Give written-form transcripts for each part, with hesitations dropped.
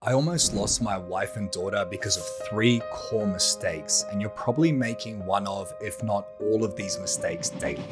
I almost lost my wife and daughter because of 3 core mistakes, and you're probably making one of, if not all of these mistakes daily.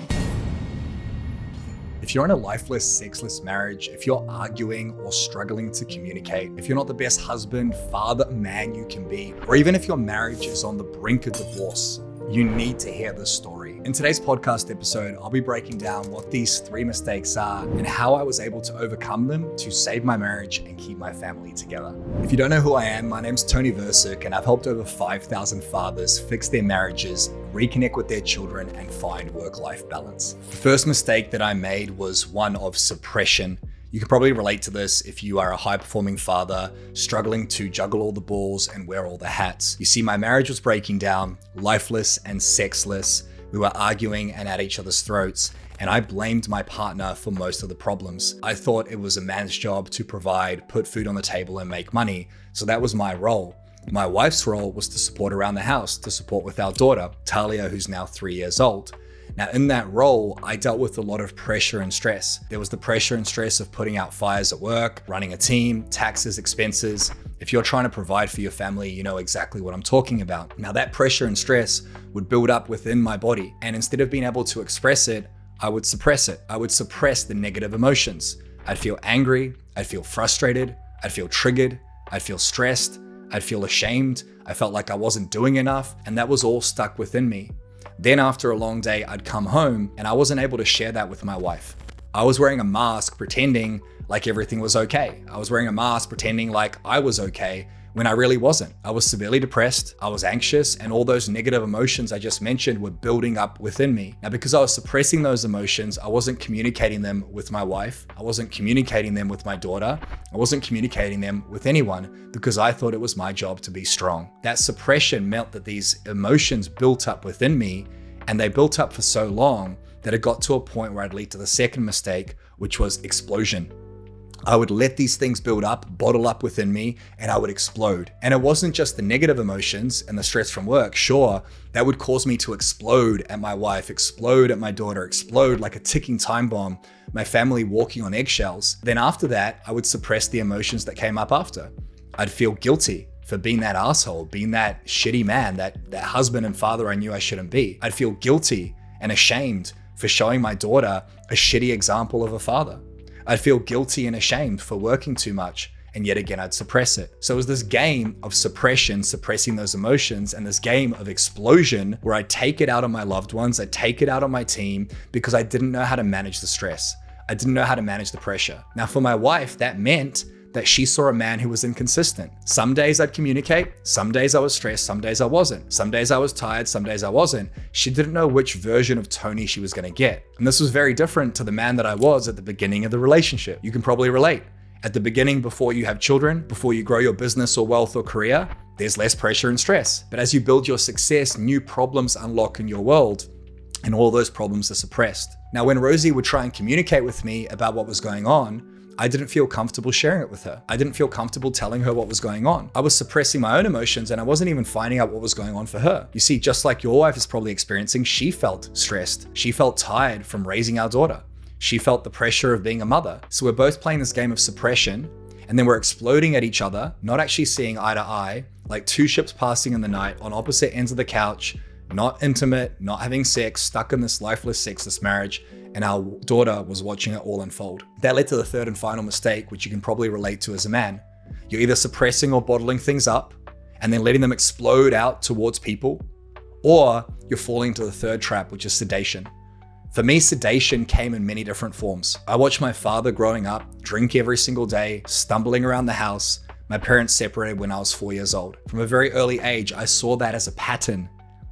If you're in a lifeless, sexless marriage, if you're arguing or struggling to communicate, if you're not the best husband, father, man you can be, or even if your marriage is on the brink of divorce, you need to hear this story. In today's podcast episode, I'll be breaking down what these 3 mistakes are and how I was able to overcome them to save my marriage and keep my family together. If you don't know who I am, my name's Tony Versick, and I've helped over 5,000 fathers fix their marriages, reconnect with their children, and find work-life balance. The first mistake that I made was one of suppression. You can probably relate to this if you are a high-performing father, struggling to juggle all the balls and wear all the hats. You see, my marriage was breaking down, lifeless and sexless. We were arguing and at each other's throats, and I blamed my partner for most of the problems. I thought it was a man's job to provide, put food on the table, and make money, so that was my role. My wife's role was to support around the house, to support with our daughter, Talia, who's now 3 years old. Now, in that role, I dealt with a lot of pressure and stress. There was the pressure and stress of putting out fires at work, running a team, taxes, expenses. If you're trying to provide for your family, you know exactly what I'm talking about. Now, that pressure and stress would build up within my body, and instead of being able to express it, I would suppress it. I would suppress the negative emotions. I'd feel angry, I'd feel frustrated, I'd feel triggered, I'd feel stressed, I'd feel ashamed, I felt like I wasn't doing enough, and that was all stuck within me. Then after a long day, I'd come home and I wasn't able to share that with my wife. I was wearing a mask pretending like everything was okay. I was wearing a mask pretending like I was okay when I really wasn't. I was severely depressed, I was anxious, and all those negative emotions I just mentioned were building up within me. Now, because I was suppressing those emotions, I wasn't communicating them with my wife, I wasn't communicating them with my daughter, I wasn't communicating them with anyone because I thought it was my job to be strong. That suppression meant that these emotions built up within me, and they built up for so long that it got to a point where I'd lead to the second mistake, which was explosion. I would let these things build up, bottle up within me, and I would explode. And it wasn't just the negative emotions and the stress from work. Sure, that would cause me to explode at my wife, explode at my daughter, explode like a ticking time bomb, my family walking on eggshells. Then after that, I would suppress the emotions that came up after. I'd feel guilty for being that asshole, being that shitty man, that husband and father I knew I shouldn't be. I'd feel guilty and ashamed for showing my daughter a shitty example of a father. I'd feel guilty and ashamed for working too much, and yet again, I'd suppress it. So it was this game of suppression, suppressing those emotions, and this game of explosion where I'd take it out on my loved ones, I'd take it out on my team because I didn't know how to manage the stress. I didn't know how to manage the pressure. Now for my wife, that meant that she saw a man who was inconsistent. Some days I'd communicate, some days I was stressed, some days I wasn't. Some days I was tired, some days I wasn't. She didn't know which version of Tony she was gonna get. And this was very different to the man that I was at the beginning of the relationship. You can probably relate. At the beginning, before you have children, before you grow your business or wealth or career, there's less pressure and stress. But as you build your success, new problems unlock in your world, and all those problems are suppressed. Now, when Rosie would try and communicate with me about what was going on, I didn't feel comfortable sharing it with her. I didn't feel comfortable telling her what was going on. I was suppressing my own emotions, and I wasn't even finding out what was going on for her. You see, just like your wife is probably experiencing, she felt stressed. She felt tired from raising our daughter. She felt the pressure of being a mother. So we're both playing this game of suppression, and then we're exploding at each other, not actually seeing eye to eye, like 2 ships passing in the night on opposite ends of the couch, not intimate, not having sex, stuck in this lifeless, sexless marriage, and our daughter was watching it all unfold. That led to the third and final mistake, which you can probably relate to as a man. You're either suppressing or bottling things up and then letting them explode out towards people, or you're falling into the third trap, which is sedation. For me, sedation came in many different forms. I watched my father growing up drink every single day, stumbling around the house. My parents separated when I was 4 years old. From a very early age, I saw that as a pattern.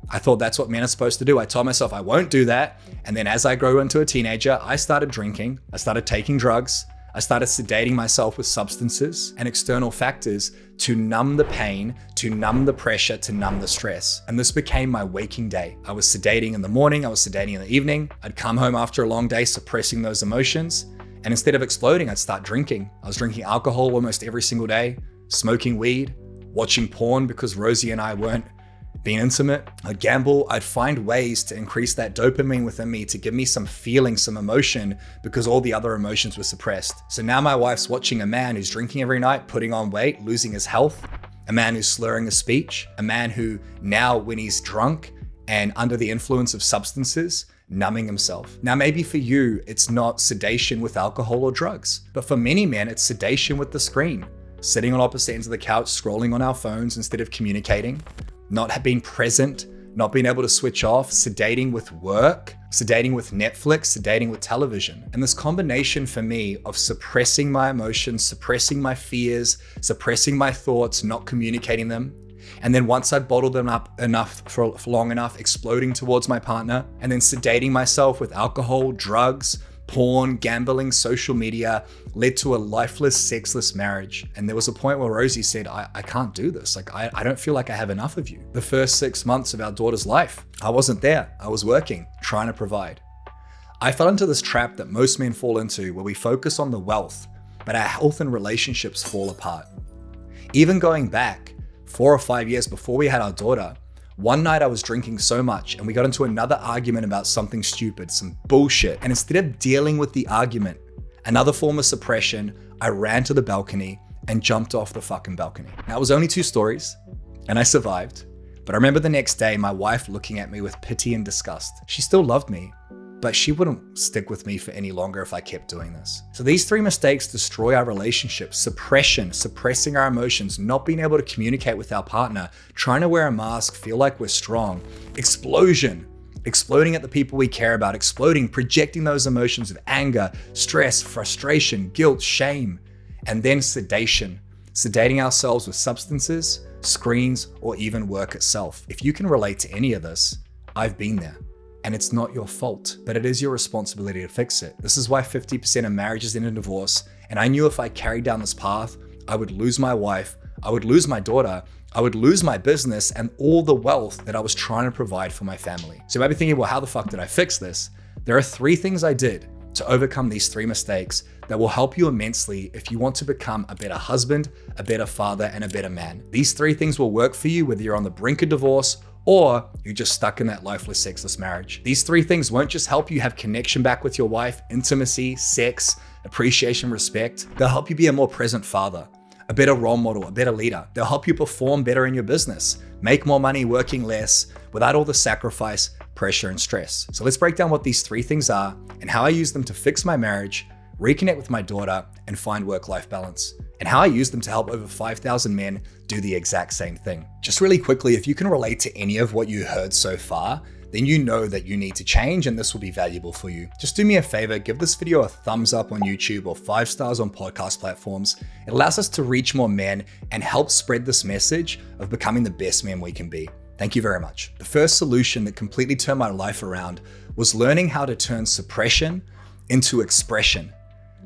I thought that's what men are supposed to do. I told myself I won't do that. And then as I grew into a teenager, I started drinking, I started taking drugs, I started sedating myself with substances and external factors to numb the pain, to numb the pressure, to numb the stress. And this became my waking day. I was sedating in the morning, I was sedating in the evening. I'd come home after a long day suppressing those emotions. And instead of exploding, I'd start drinking. I was drinking alcohol almost every single day, smoking weed, watching porn because Rosie and I weren't being intimate. I'd gamble. I'd find ways to increase that dopamine within me to give me some feeling, some emotion, because all the other emotions were suppressed. So now my wife's watching a man who's drinking every night, putting on weight, losing his health, a man who's slurring his speech, a man who now, when he's drunk and under the influence of substances, numbing himself. Now, maybe for you, it's not sedation with alcohol or drugs, but for many men, it's sedation with the screen, sitting on opposite ends of the couch, scrolling on our phones instead of communicating, not being present, not being able to switch off, sedating with work, sedating with Netflix, sedating with television. And this combination for me of suppressing my emotions, suppressing my fears, suppressing my thoughts, not communicating them, and then once I'd bottled them up enough for long enough, exploding towards my partner, and then sedating myself with alcohol, drugs, porn, gambling, social media, led to a lifeless, sexless marriage. And there was a point where Rosie said, I can't do this. Like, I don't feel like I have enough of you. The first 6 months of our daughter's life, I wasn't there. I was working, trying to provide. I fell into this trap that most men fall into where we focus on the wealth, but our health and relationships fall apart. Even going back 4 or 5 years before we had our daughter, one night I was drinking so much and we got into another argument about something stupid, some bullshit. And instead of dealing with the argument, another form of suppression, I ran to the balcony and jumped off the fucking balcony. Now, it was only 2 stories and I survived. But I remember the next day, my wife looking at me with pity and disgust. She still loved me, but she wouldn't stick with me for any longer if I kept doing this. So these 3 mistakes destroy our relationships: suppression, suppressing our emotions, not being able to communicate with our partner, trying to wear a mask, feel like we're strong, explosion, exploding at the people we care about, exploding, projecting those emotions of anger, stress, frustration, guilt, shame, and then sedation, sedating ourselves with substances, screens, or even work itself. If you can relate to any of this, I've been there. And it's not your fault, but it is your responsibility to fix it. This is why 50% of marriages end in divorce. And I knew if I carried down this path, I would lose my wife, I would lose my daughter, I would lose my business and all the wealth that I was trying to provide for my family. So you might be thinking, well, how the fuck did I fix this? There are 3 things I did to overcome these 3 mistakes that will help you immensely if you want to become a better husband, a better father, and a better man. These 3 things will work for you whether you're on the brink of divorce or you're just stuck in that lifeless, sexless marriage. These 3 things won't just help you have connection back with your wife, intimacy, sex, appreciation, respect. They'll help you be a more present father, a better role model, a better leader. They'll help you perform better in your business, make more money working less without all the sacrifice, pressure, and stress. So let's break down what these 3 things are and how I use them to fix my marriage, reconnect with my daughter, and find work-life balance, and how I use them to help over 5,000 men do the exact same thing. Just really quickly, if you can relate to any of what you heard so far, then you know that you need to change and this will be valuable for you. Just do me a favor, give this video a thumbs up on YouTube or 5 stars on podcast platforms. It allows us to reach more men and help spread this message of becoming the best men we can be. Thank you very much. The first solution that completely turned my life around was learning how to turn suppression into expression.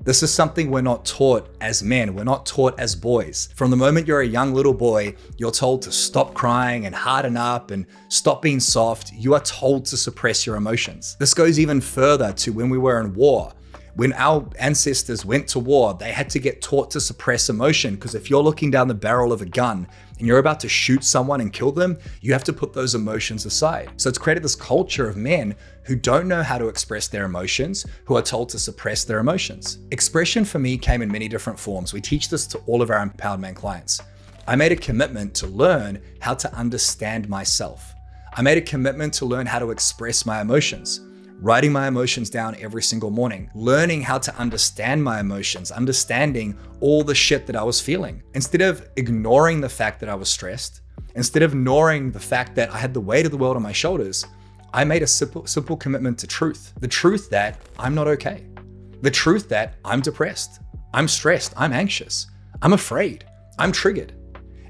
This is something we're not taught as men, we're not taught as boys. From the moment you're a young little boy, you're told to stop crying and harden up and stop being soft. You are told to suppress your emotions. This goes even further to when we were in war. When our ancestors went to war, they had to get taught to suppress emotion, because if you're looking down the barrel of a gun and you're about to shoot someone and kill them, you have to put those emotions aside. So it's created this culture of men who don't know how to express their emotions, who are told to suppress their emotions. Expression for me came in many different forms. We teach this to all of our Empowered Man clients. I made a commitment to learn how to understand myself. I made a commitment to learn how to express my emotions. Writing my emotions down every single morning, learning how to understand my emotions, understanding all the shit that I was feeling. Instead of ignoring the fact that I was stressed, instead of ignoring the fact that I had the weight of the world on my shoulders, I made a simple commitment to truth. The truth that I'm not okay. The truth that I'm depressed, I'm stressed, I'm anxious, I'm afraid, I'm triggered.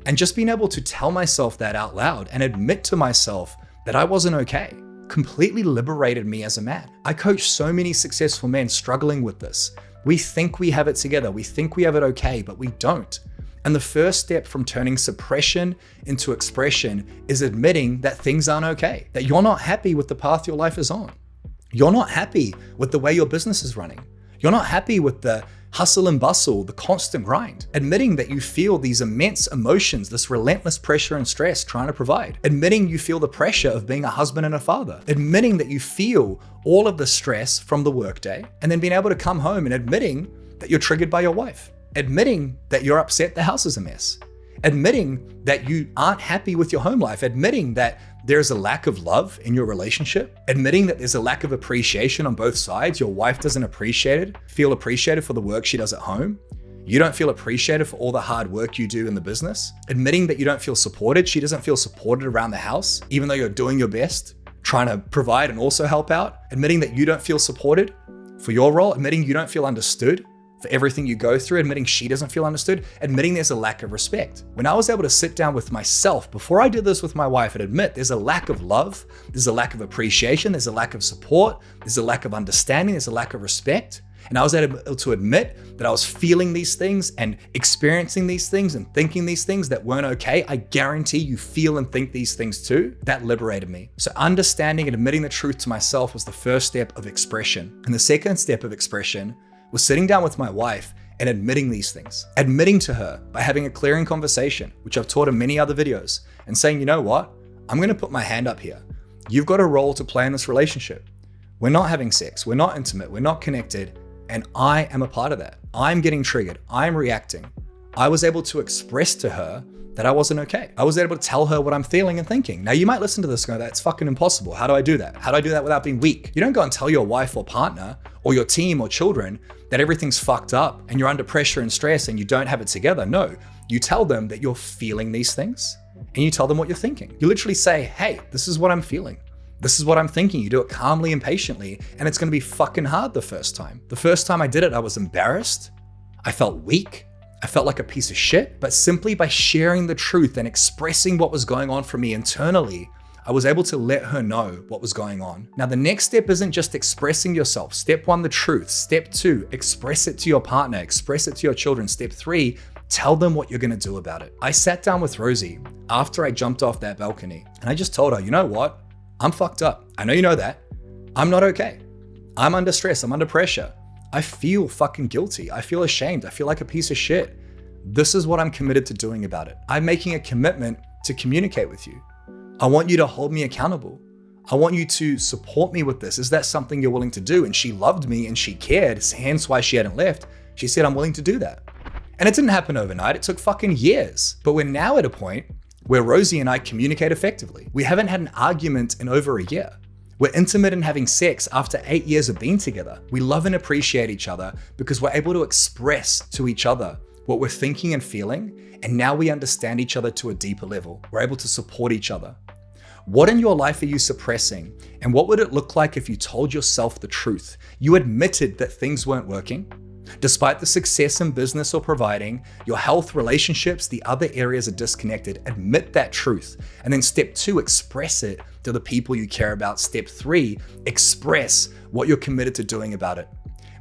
And just being able to tell myself that out loud and admit to myself that I wasn't okay completely liberated me as a man. I coach so many successful men struggling with this. We think we have it together. We think we have it okay, but we don't. And the first step from turning suppression into expression is admitting that things aren't okay, that you're not happy with the path your life is on. You're not happy with the way your business is running. You're not happy with the hustle and bustle, the constant grind. Admitting that you feel these immense emotions, this relentless pressure and stress trying to provide. Admitting you feel the pressure of being a husband and a father. Admitting that you feel all of the stress from the workday, and then being able to come home and admitting that you're triggered by your wife. Admitting that you're upset the house is a mess. Admitting that you aren't happy with your home life. Admitting that there's a lack of love in your relationship. Admitting that there's a lack of appreciation on both sides. Your wife doesn't feel appreciated for the work she does at home. You don't feel appreciated for all the hard work you do in the business. Admitting that you don't feel supported. She doesn't feel supported around the house, even though you're doing your best, trying to provide and also help out. Admitting that you don't feel supported for your role. Admitting you don't feel understood for everything you go through, admitting she doesn't feel understood, admitting there's a lack of respect. When I was able to sit down with myself before I did this with my wife and admit there's a lack of love, there's a lack of appreciation, there's a lack of support, there's a lack of understanding, there's a lack of respect. And I was able to admit that I was feeling these things and experiencing these things and thinking these things that weren't okay. I guarantee you feel and think these things too. That liberated me. So understanding and admitting the truth to myself was the first step of expression. And the second step of expression was sitting down with my wife and admitting these things. Admitting to her by having a clearing conversation, which I've taught in many other videos, and saying, you know what? I'm gonna put my hand up here. You've got a role to play in this relationship. We're not having sex, we're not intimate, we're not connected, and I am a part of that. I'm getting triggered, I'm reacting. I was able to express to her that I wasn't okay. I was able to tell her what I'm feeling and thinking. Now you might listen to this and go, that's fucking impossible. How do I do that? How do I do that without being weak? You don't go and tell your wife or partner or your team or children that everything's fucked up and you're under pressure and stress and you don't have it together. No, you tell them that you're feeling these things and you tell them what you're thinking. You literally say, hey, this is what I'm feeling. This is what I'm thinking. You do it calmly and patiently, and it's gonna be fucking hard the first time. The first time I did it, I was embarrassed. I felt weak. I felt like a piece of shit, but simply by sharing the truth and expressing what was going on for me internally, I was able to let her know what was going on. Now, the next step isn't just expressing yourself. Step 1, the truth. Step 2, express it to your partner, express it to your children. Step 3, tell them what you're gonna do about it. I sat down with Rosie after I jumped off that balcony, and I just told her, you know what? I'm fucked up. I know you know that. I'm not okay. I'm under stress, I'm under pressure. I feel fucking guilty. I feel ashamed. I feel like a piece of shit. This is what I'm committed to doing about it. I'm making a commitment to communicate with you. I want you to hold me accountable. I want you to support me with this. Is that something you're willing to do? And she loved me and she cared, hence why she hadn't left. She said, I'm willing to do that. And it didn't happen overnight. It took fucking years. But we're now at a point where Rosie and I communicate effectively. We haven't had an argument in over a year. We're intimate and having sex after 8 years of being together. We love and appreciate each other because we're able to express to each other what we're thinking and feeling, and now we understand each other to a deeper level. We're able to support each other. What in your life are you suppressing? And what would it look like if you told yourself the truth? You admitted that things weren't working. Despite the success in business or providing, your health, relationships, the other areas are disconnected. Admit that truth. And then step 2, express it to the people you care about. Step 3, express what you're committed to doing about it.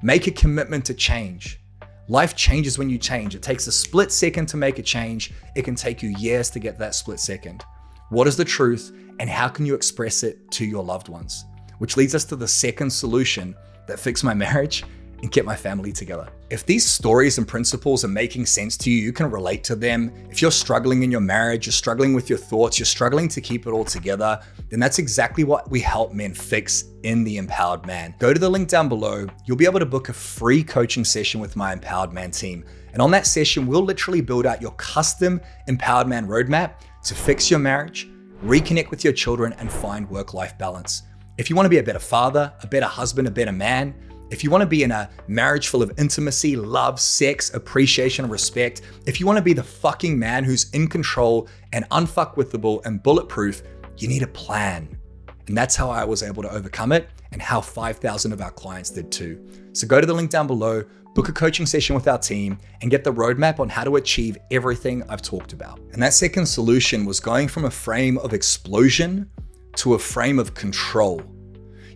Make a commitment to change. Life changes when you change. It takes a split second to make a change. It can take you years to get that split second. What is the truth and how can you express it to your loved ones? Which leads us to the second solution that fixed my marriage and kept my family together. If these stories and principles are making sense to you, you can relate to them. If you're struggling in your marriage, you're struggling with your thoughts, you're struggling to keep it all together, then that's exactly what we help men fix in the Empowered Man. Go to the link down below. You'll be able to book a free coaching session with my Empowered Man team. And on that session, we'll literally build out your custom Empowered Man roadmap to fix your marriage, reconnect with your children, and find work-life balance. If you want to be a better father, a better husband, a better man, if you want to be in a marriage full of intimacy, love, sex, appreciation, and respect, if you want to be the fucking man who's in control and unfuckwithable and bulletproof, you need a plan. And that's how I was able to overcome it and how 5,000 of our clients did too. So go to the link down below, book a coaching session with our team, and get the roadmap on how to achieve everything I've talked about. And that second solution was going from a frame of explosion to a frame of control.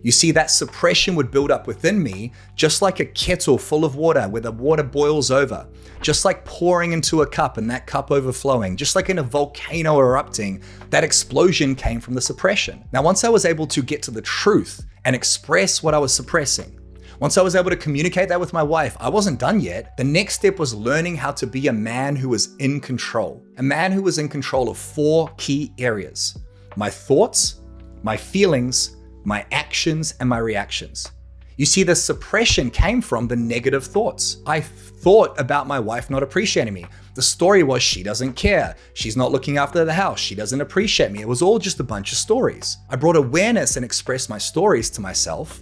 You see, that suppression would build up within me, just like a kettle full of water where the water boils over, just like pouring into a cup and that cup overflowing, just like in a volcano erupting, that explosion came from the suppression. Now, once I was able to get to the truth and express what I was suppressing, Once I was able to communicate that with my wife, I wasn't done yet. The next step was learning how to be a man who was in control. A man who was in control of 4 key areas: my thoughts, my feelings, my actions, and my reactions. You see, the suppression came from the negative thoughts. I thought about my wife not appreciating me. The story was she doesn't care. She's not looking after the house. She doesn't appreciate me. It was all just a bunch of stories. I brought awareness and expressed my stories to myself,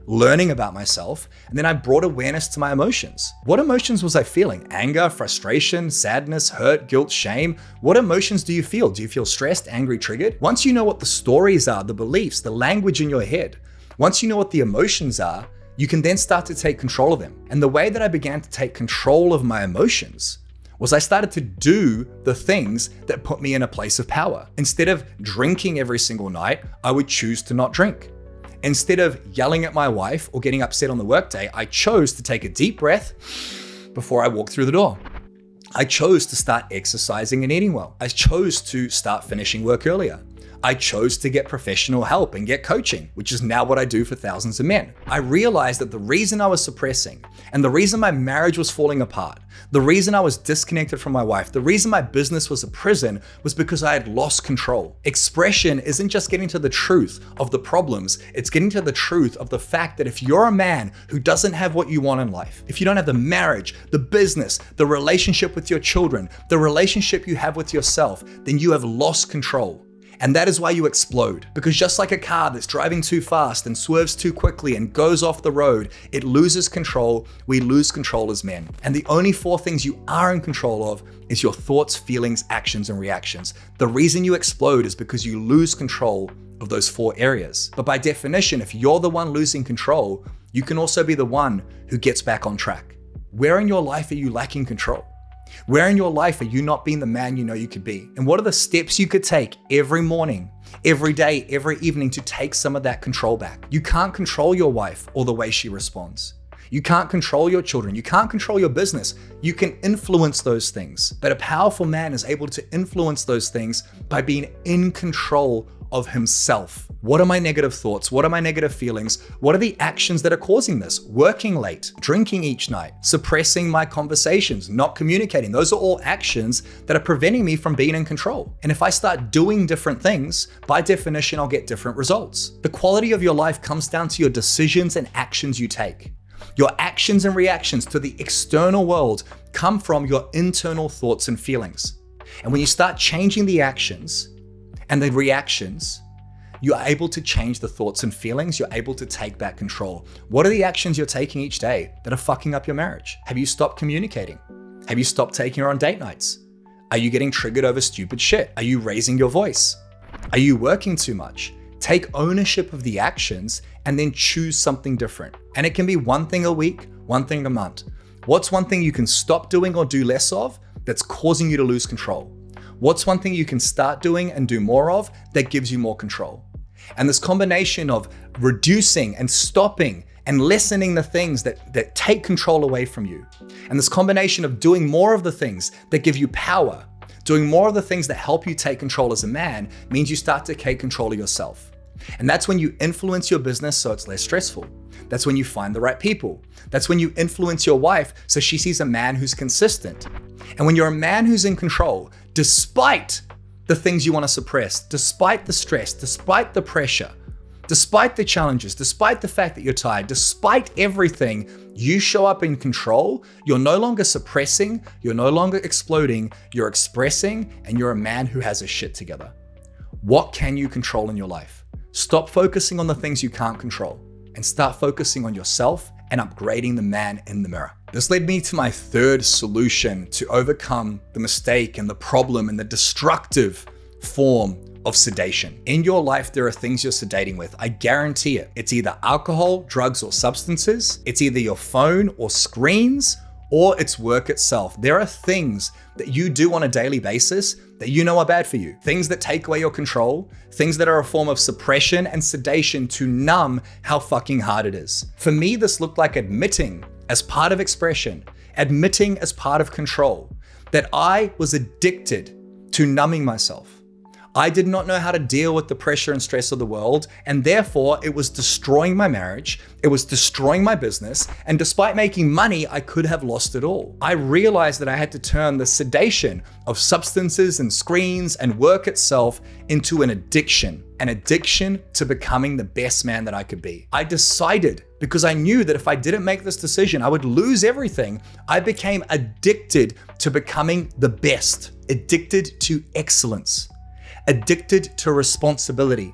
learning about myself, and then I brought awareness to my emotions. What emotions was I feeling? Anger, frustration, sadness, hurt, guilt, shame. What emotions do you feel? Do you feel stressed, angry, triggered? Once you know what the stories are, the beliefs, the language in your head, once you know what the emotions are, you can then start to take control of them. And the way that I began to take control of my emotions was I started to do the things that put me in a place of power. Instead of drinking every single night, I would choose to not drink. Instead of yelling at my wife or getting upset on the workday, I chose to take a deep breath before I walked through the door. I chose to start exercising and eating well. I chose to start finishing work earlier. I chose to get professional help and get coaching, which is now what I do for thousands of men. I realized that the reason I was suppressing and the reason my marriage was falling apart, the reason I was disconnected from my wife, the reason my business was a prison was because I had lost control. Expression isn't just getting to the truth of the problems, it's getting to the truth of the fact that if you're a man who doesn't have what you want in life, if you don't have the marriage, the business, the relationship with your children, the relationship you have with yourself, then you have lost control. And that is why you explode. Because just like a car that's driving too fast and swerves too quickly and goes off the road, it loses control. We lose control as men. And the only 4 things you are in control of is your thoughts, feelings, actions, and reactions. The reason you explode is because you lose control of those 4 areas. But by definition, if you're the one losing control, you can also be the one who gets back on track. Where in your life are you lacking control? Where in your life are you not being the man you know you could be? And what are the steps you could take every morning, every day, every evening to take some of that control back? You can't control your wife or the way she responds. You can't control your children. You can't control your business. You can influence those things. But a powerful man is able to influence those things by being in control of himself. What are my negative thoughts? What are my negative feelings? What are the actions that are causing this? Working late, drinking each night, suppressing my conversations, not communicating. Those are all actions that are preventing me from being in control. And if I start doing different things, by definition, I'll get different results. The quality of your life comes down to your decisions and actions you take. Your actions and reactions to the external world come from your internal thoughts and feelings. And when you start changing the actions and the reactions, you're able to change the thoughts and feelings. You're able to take back control. What are the actions you're taking each day that are fucking up your marriage? Have you stopped communicating? Have you stopped taking her on date nights? Are you getting triggered over stupid shit? Are you raising your voice? Are you working too much? Take ownership of the actions and then choose something different. And it can be one thing a week, one thing a month. What's one thing you can stop doing or do less of that's causing you to lose control? What's one thing you can start doing and do more of that gives you more control? And this combination of reducing and stopping and lessening the things that take control away from you, and this combination of doing more of the things that give you power, doing more of the things that help you take control as a man, means you start to take control of yourself. And that's when you influence your business so it's less stressful. That's when you find the right people. That's when you influence your wife so she sees a man who's consistent. And when you're a man who's in control, despite the things you want to suppress, despite the stress, despite the pressure, despite the challenges, despite the fact that you're tired, despite everything, you show up in control. You're no longer suppressing, you're no longer exploding, you're expressing, and you're a man who has his shit together. What can you control in your life? Stop focusing on the things you can't control and start focusing on yourself and upgrading the man in the mirror. This led me to my 3rd solution to overcome the mistake and the problem and the destructive form of sedation. In your life, there are things you're sedating with. I guarantee it. It's either alcohol, drugs, or substances. It's either your phone or screens, or it's work itself. There are things that you do on a daily basis that you know are bad for you. Things that take away your control, things that are a form of suppression and sedation to numb how fucking hard it is. For me, this looked like admitting as part of expression, admitting as part of control, that I was addicted to numbing myself. I did not know how to deal with the pressure and stress of the world, and therefore it was destroying my marriage, it was destroying my business, and despite making money, I could have lost it all. I realized that I had to turn the sedation of substances and screens and work itself into an addiction to becoming the best man that I could be. I decided, because I knew that if I didn't make this decision, I would lose everything. I became addicted to becoming the best, addicted to excellence, addicted to responsibility.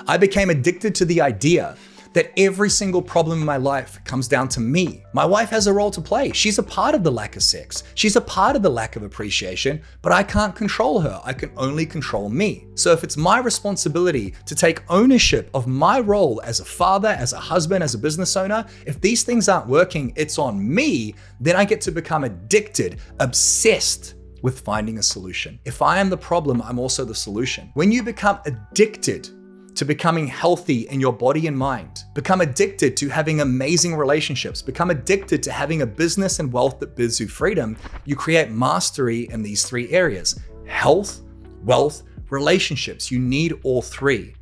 I became addicted to the idea that every single problem in my life comes down to me. My wife has a role to play. She's a part of the lack of sex. She's a part of the lack of appreciation, but I can't control her. I can only control me. So if it's my responsibility to take ownership of my role as a father, as a husband, as a business owner, if these things aren't working, it's on me, then I get to become addicted, obsessed with finding a solution. If I am the problem, I'm also the solution. When you become addicted to becoming healthy in your body and mind, become addicted to having amazing relationships, become addicted to having a business and wealth that bids you freedom, you create mastery in these three areas: health, wealth, relationships. You need all three.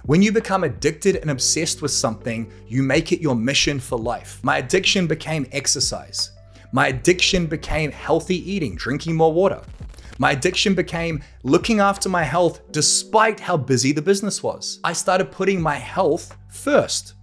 When you become addicted and obsessed with something, you make it your mission for life. My addiction became exercise. My addiction became healthy eating, drinking more water. My addiction became looking after my health despite how busy the business was. I started putting my health first.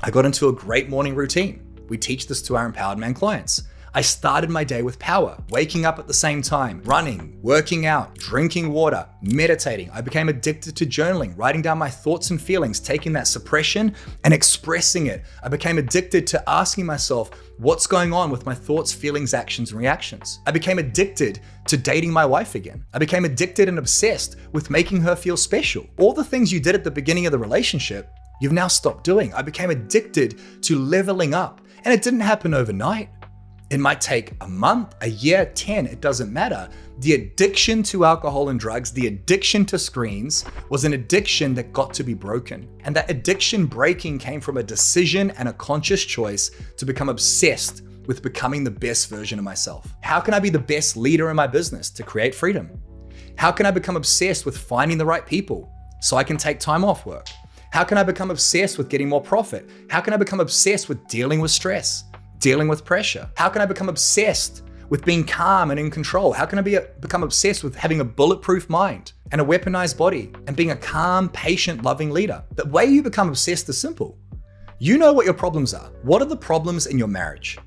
I got into a great morning routine. We teach this to our Empowered Man clients. I started my day with power, waking up at the same time, running, working out, drinking water, meditating. I became addicted to journaling, writing down my thoughts and feelings, taking that suppression and expressing it. I became addicted to asking myself, what's going on with my thoughts, feelings, actions, and reactions? I became addicted to dating my wife again. I became addicted and obsessed with making her feel special. All the things you did at the beginning of the relationship, you've now stopped doing. I became addicted to leveling up, and it didn't happen overnight. It might take a month, a year, 10, it doesn't matter. The addiction to alcohol and drugs, the addiction to screens was an addiction that got to be broken. And that addiction breaking came from a decision and a conscious choice to become obsessed with becoming the best version of myself. How can I be the best leader in my business to create freedom? How can I become obsessed with finding the right people so I can take time off work? How can I become obsessed with getting more profit? How can I become obsessed with dealing with stress? Dealing with pressure? How can I become obsessed with being calm and in control? How can I become obsessed with having a bulletproof mind and a weaponized body and being a calm, patient, loving leader? The way you become obsessed is simple. You know what your problems are. What are the problems in your marriage?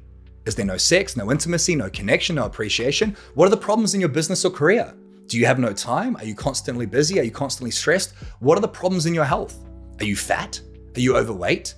Is there no sex, no intimacy, no connection, no appreciation? What are the problems in your business or career? Do you have no time? Are you constantly busy? Are you constantly stressed? What are the problems in your health? Are you fat? Are you overweight?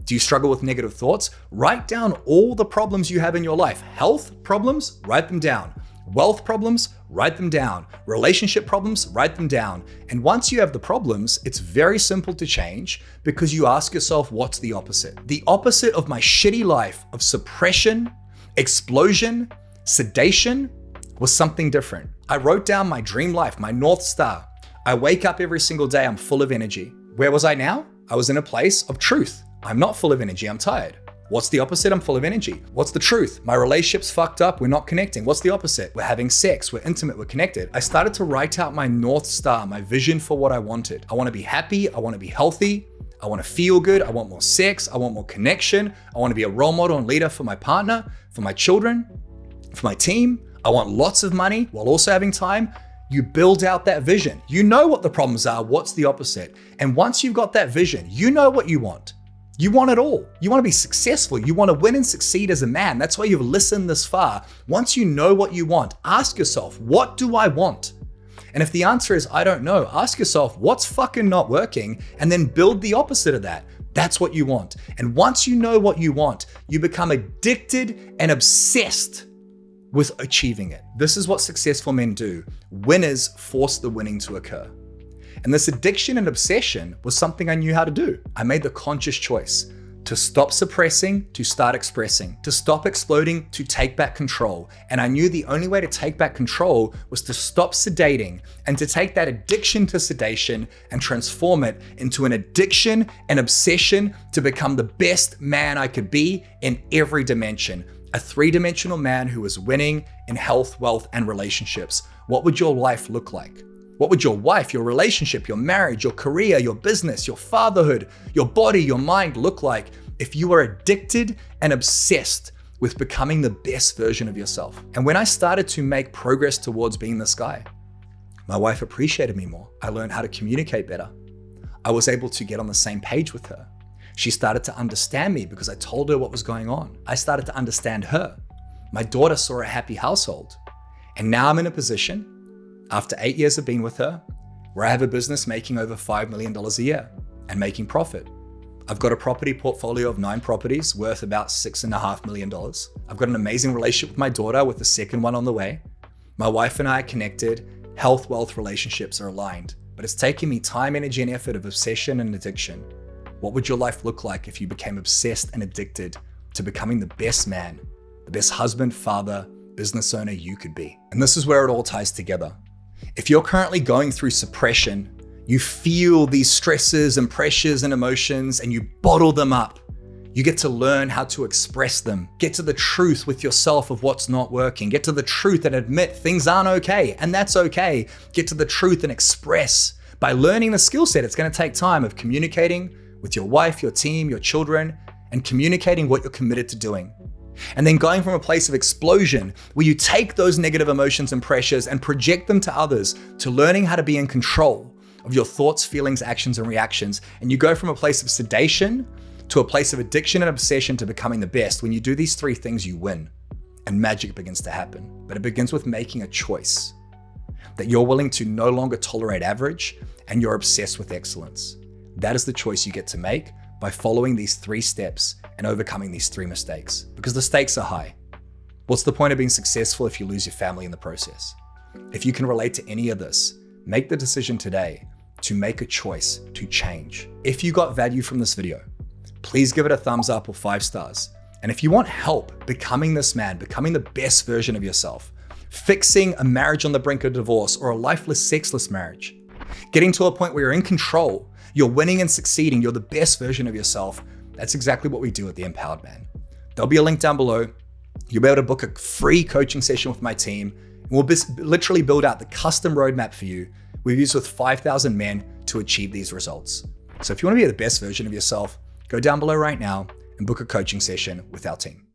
Do you struggle with negative thoughts? Write down all the problems you have in your life. Health problems, write them down. Wealth problems, write them down. Relationship problems, write them down. And once you have the problems, it's very simple to change because you ask yourself, what's the opposite? The opposite of my shitty life of suppression, explosion, sedation was something different. I wrote down my dream life, my North Star. I wake up every single day, I'm full of energy. Where was I now? I was in a place of truth. I'm not full of energy, I'm tired. What's the opposite? I'm full of energy. What's the truth? My relationship's fucked up, we're not connecting. What's the opposite? We're having sex, we're intimate, we're connected. I started to write out my North Star, my vision for what I wanted. I want to be happy, I want to be healthy, I want to feel good, I want more sex, I want more connection, I want to be a role model and leader for my partner, for my children, for my team. I want lots of money while also having time. You build out that vision. You know what the problems are, what's the opposite. And once you've got that vision, you know what you want. You want it all. You want to be successful. You want to win and succeed as a man. That's why you've listened this far. Once you know what you want, ask yourself, what do I want? And if the answer is, I don't know, ask yourself, what's fucking not working? And then build the opposite of that. That's what you want. And once you know what you want, you become addicted and obsessed with achieving it. This is what successful men do. Winners force the winning to occur. And this addiction and obsession was something I knew how to do. I made the conscious choice to stop suppressing, to start expressing, to stop exploding, to take back control. And I knew the only way to take back control was to stop sedating and to take that addiction to sedation and transform it into an addiction and obsession to become the best man I could be in every dimension. A three-dimensional man who was winning in health, wealth, and relationships. What would your life look like? What would your wife, your relationship, your marriage, your career, your business, your fatherhood, your body, your mind look like if you were addicted and obsessed with becoming the best version of yourself? And when I started to make progress towards being this guy, my wife appreciated me more. I learned how to communicate better. I was able to get on the same page with her. She started to understand me because I told her what was going on. I started to understand her. My daughter saw a happy household. And now I'm in a position, after 8 years of being with her, where I have a business making over $5 million a year and making profit. I've got a property portfolio of 9 properties worth about $6.5 million. I've got an amazing relationship with my daughter with the second one on the way. My wife and I are connected. Health, wealth, relationships are aligned. But it's taken me time, energy, and effort of obsession and addiction. What would your life look like if you became obsessed and addicted to becoming the best man, the best husband, father, business owner you could be? And this is where it all ties together. If you're currently going through suppression, you feel these stresses and pressures and emotions and you bottle them up. You get to learn how to express them. Get to the truth with yourself of what's not working. Get to the truth and admit things aren't okay, and that's okay. Get to the truth and express. By learning the skill set, it's going to take time of communicating with your wife, your team, your children, and communicating what you're committed to doing. And then going from a place of explosion where you take those negative emotions and pressures and project them to others, to learning how to be in control of your thoughts, feelings, actions, and reactions. And you go from a place of sedation to a place of addiction and obsession to becoming the best. When you do these 3 things, you win and magic begins to happen. But it begins with making a choice that you're willing to no longer tolerate average and you're obsessed with excellence. That is the choice you get to make by following these 3 steps and overcoming these 3 mistakes, because the stakes are high. What's the point of being successful if you lose your family in the process? If you can relate to any of this, make the decision today to make a choice to change. If you got value from this video, please give it a thumbs up or 5 stars. And if you want help becoming this man, becoming the best version of yourself, fixing a marriage on the brink of divorce or a lifeless, sexless marriage, getting to a point where you're in control, you're winning and succeeding, you're the best version of yourself, that's exactly what we do at The Empowered Man. There'll be a link down below. You'll be able to book a free coaching session with my team. And we'll literally build out the custom roadmap for you we've used with 5,000 men to achieve these results. So if you want to be the best version of yourself, go down below right now and book a coaching session with our team.